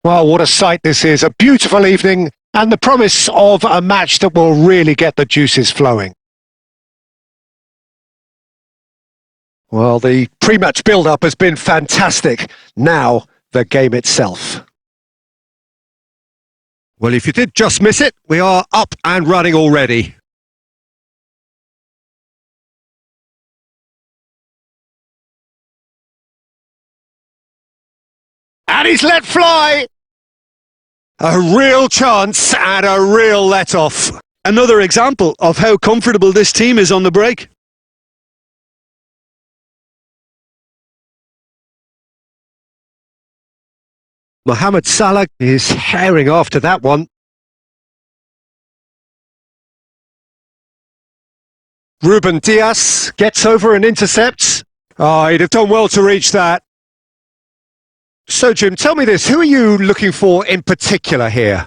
Well, what a sight this is. A beautiful evening and the promise of a match that will really get the juices flowing. Well, the pre-match build-up has been fantastic. Now, the game itself. Well, if you did just miss it, we are up and running already. And he's let fly! A real chance and a real let-off. Another example of how comfortable this team is on the break. Mohamed Salah is herring after that one. Ruben Dias gets over and intercepts. Oh, he'd have done well to reach that. So, Jim, tell me this. Who are you looking for in particular here?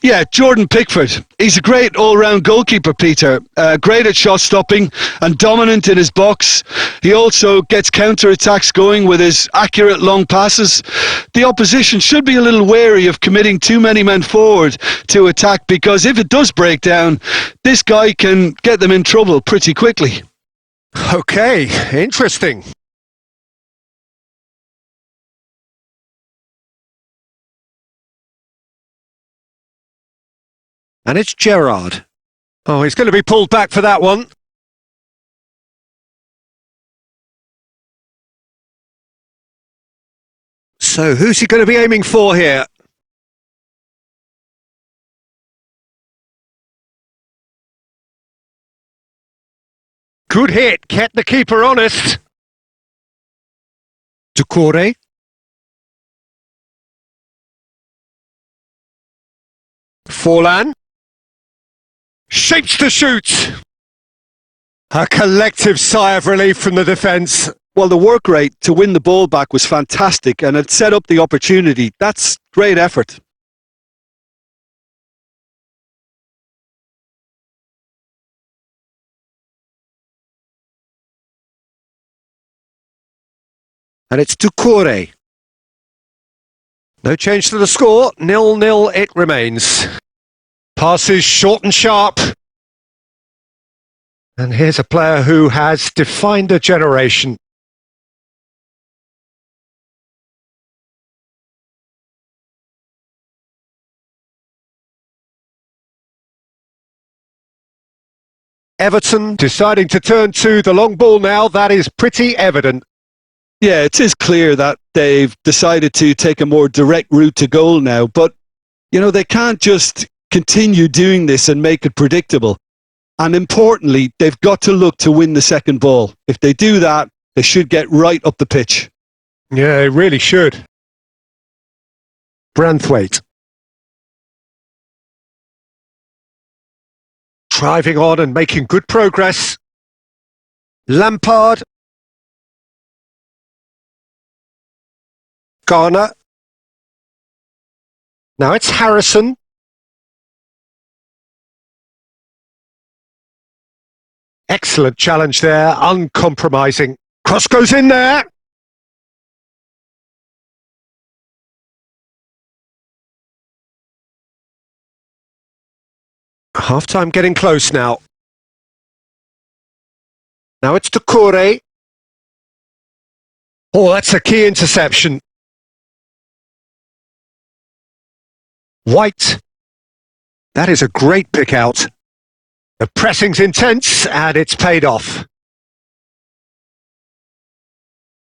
Yeah, Jordan Pickford. He's a great all-round goalkeeper, Peter. Great at shot stopping and dominant in his box. He also gets counter-attacks going with his accurate long passes. The opposition should be a little wary of committing too many men forward to attack, because if it does break down, this guy can get them in trouble pretty quickly. Okay, interesting. And it's Gerrard. Oh, he's going to be pulled back for that one. So who's he going to be aiming for here? Good hit, kept the keeper honest. Doucouré. Forlan. Shapes to shoot. A collective sigh of relief from the defence. Well, the work rate to win the ball back was fantastic, and it set up the opportunity. That's great effort. And it's Doucouré. No change to the score. 0-0 it remains. Passes short and sharp. And here's a player who has defined a generation. Everton deciding to turn to the long ball now. That is pretty evident. Yeah, it is clear that they've decided to take a more direct route to goal now, but, you know, they can't just continue doing this and make it predictable. And importantly, they've got to look to win the second ball. If they do that, they should get right up the pitch. Yeah, they really should. Branthwaite. Driving on and making good progress. Lampard. Garner. Now it's Harrison. Excellent challenge there, uncompromising. Cross goes in there. Half-time getting close now. Now it's Doucouré. Oh, that's a key interception. White. That is a great pick out. The pressing's intense and it's paid off.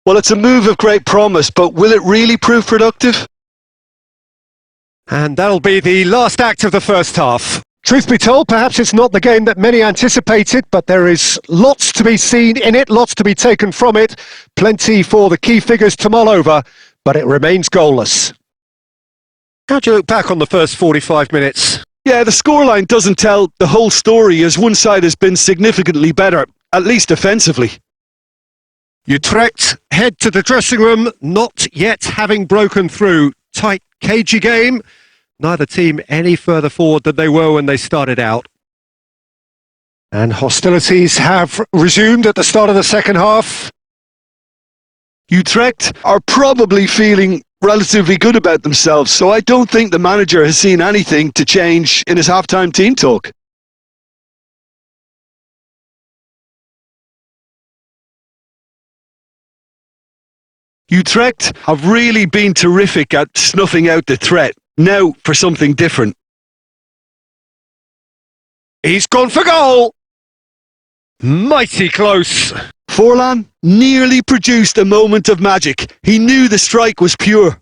Well, it's a move of great promise, but will it really prove productive? And that'll be the last act of the first half. Truth be told, perhaps it's not the game that many anticipated, but there is lots to be seen in it, lots to be taken from it. Plenty for the key figures to mull over, but it remains goalless. How do you look back on the first 45 minutes? Yeah, the scoreline doesn't tell the whole story, as one side has been significantly better, at least offensively. Utrecht head to the dressing room, not yet having broken through. Tight, cagey game. Neither team any further forward than they were when they started out. And hostilities have resumed at the start of the second half. Utrecht are probably feeling relatively good about themselves, so I don't think the manager has seen anything to change in his half-time team talk. Utrecht have really been terrific at snuffing out the threat. Now for something different. He's gone for goal! Mighty close. Forlan nearly produced a moment of magic. He knew the strike was pure.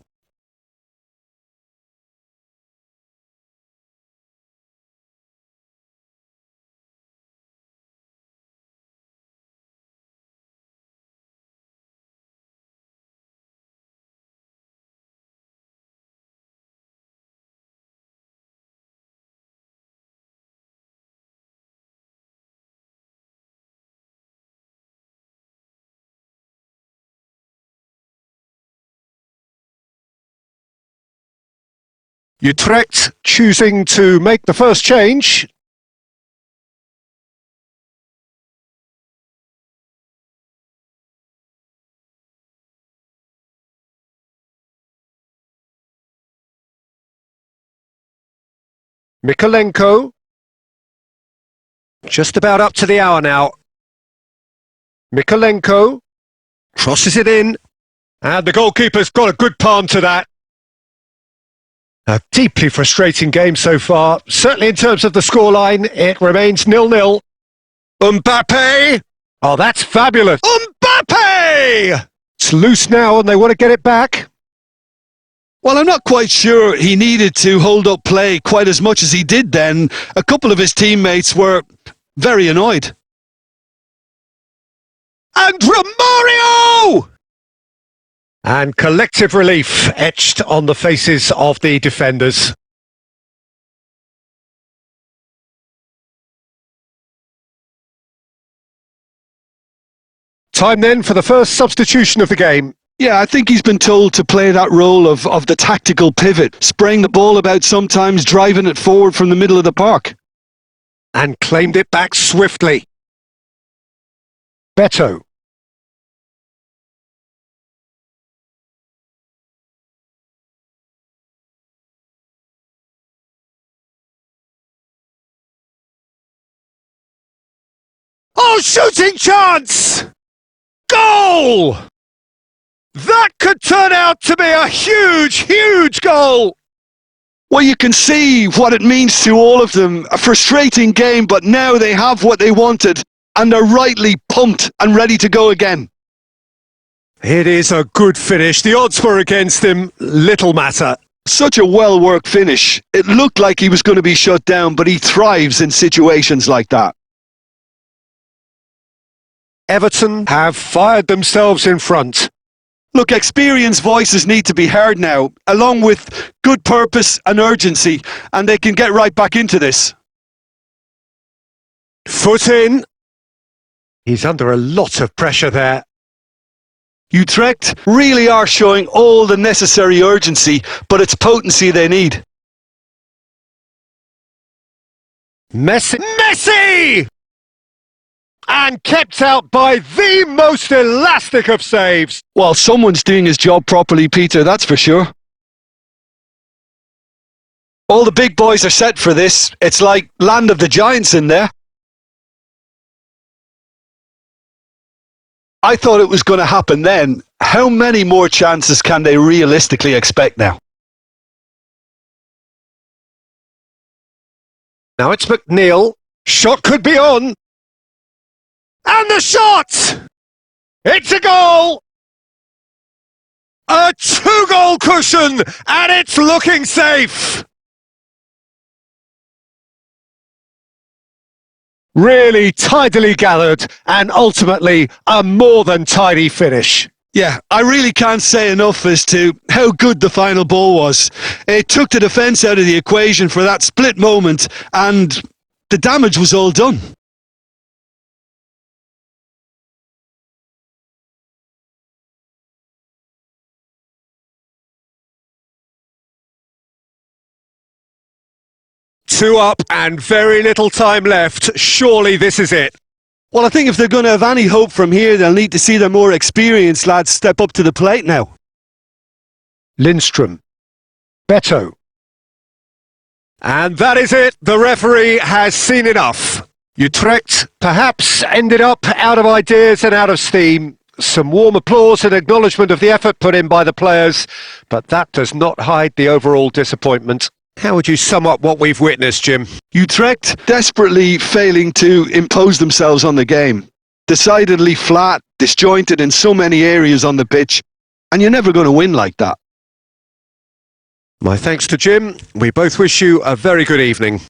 Utrecht choosing to make the first change. Mikolenko. Just about up to the hour now. Mikolenko crosses it in. And the goalkeeper's got a good palm to that. A deeply frustrating game so far. Certainly in terms of the scoreline, it remains 0-0. Mbappe! Oh, that's fabulous. Mbappe! It's loose now and they want to get it back. Well, I'm not quite sure he needed to hold up play quite as much as he did then. A couple of his teammates were very annoyed. And Romario! And collective relief etched on the faces of the defenders. Time then for the first substitution of the game. Yeah, I think he's been told to play that role of the tactical pivot, spraying the ball about sometimes, driving it forward from the middle of the park. And claimed it back swiftly. Beto. Oh, shooting chance! Goal! That could turn out to be a huge, huge goal! Well, you can see what it means to all of them. A frustrating game, but now they have what they wanted, and they're rightly pumped and ready to go again. It is a good finish. The odds were against him. Little matter. Such a well-worked finish. It looked like he was going to be shut down, but he thrives in situations like that. Everton have fired themselves in front. Look, experienced voices need to be heard now, along with good purpose and urgency, and they can get right back into this. Foot in. He's under a lot of pressure there. Utrecht really are showing all the necessary urgency, but it's potency they need. Messi! And kept out by the most elastic of saves. Well, someone's doing his job properly, Peter, that's for sure. All the big boys are set for this. It's like Land of the Giants in there. I thought it was going to happen then. How many more chances can they realistically expect now? Now it's McNeil. Shot could be on. And the shot! It's a goal! A 2-goal cushion, and it's looking safe! Really tidily gathered, and ultimately a more than tidy finish. Yeah, I really can't say enough as to how good the final ball was. It took the defence out of the equation for that split moment, and the damage was all done. Two up and very little time left. Surely this is it. Well, I think if they're going to have any hope from here, they'll need to see their more experienced lads step up to the plate now. Lindstrom. Beto. And that is it. The referee has seen enough. Utrecht perhaps ended up out of ideas and out of steam. Some warm applause and acknowledgement of the effort put in by the players, but that does not hide the overall disappointment. How would you sum up what we've witnessed, Jim? Utrecht desperately failing to impose themselves on the game. Decidedly flat, disjointed in so many areas on the pitch, and you're never going to win like that. My thanks to Jim. We both wish you a very good evening.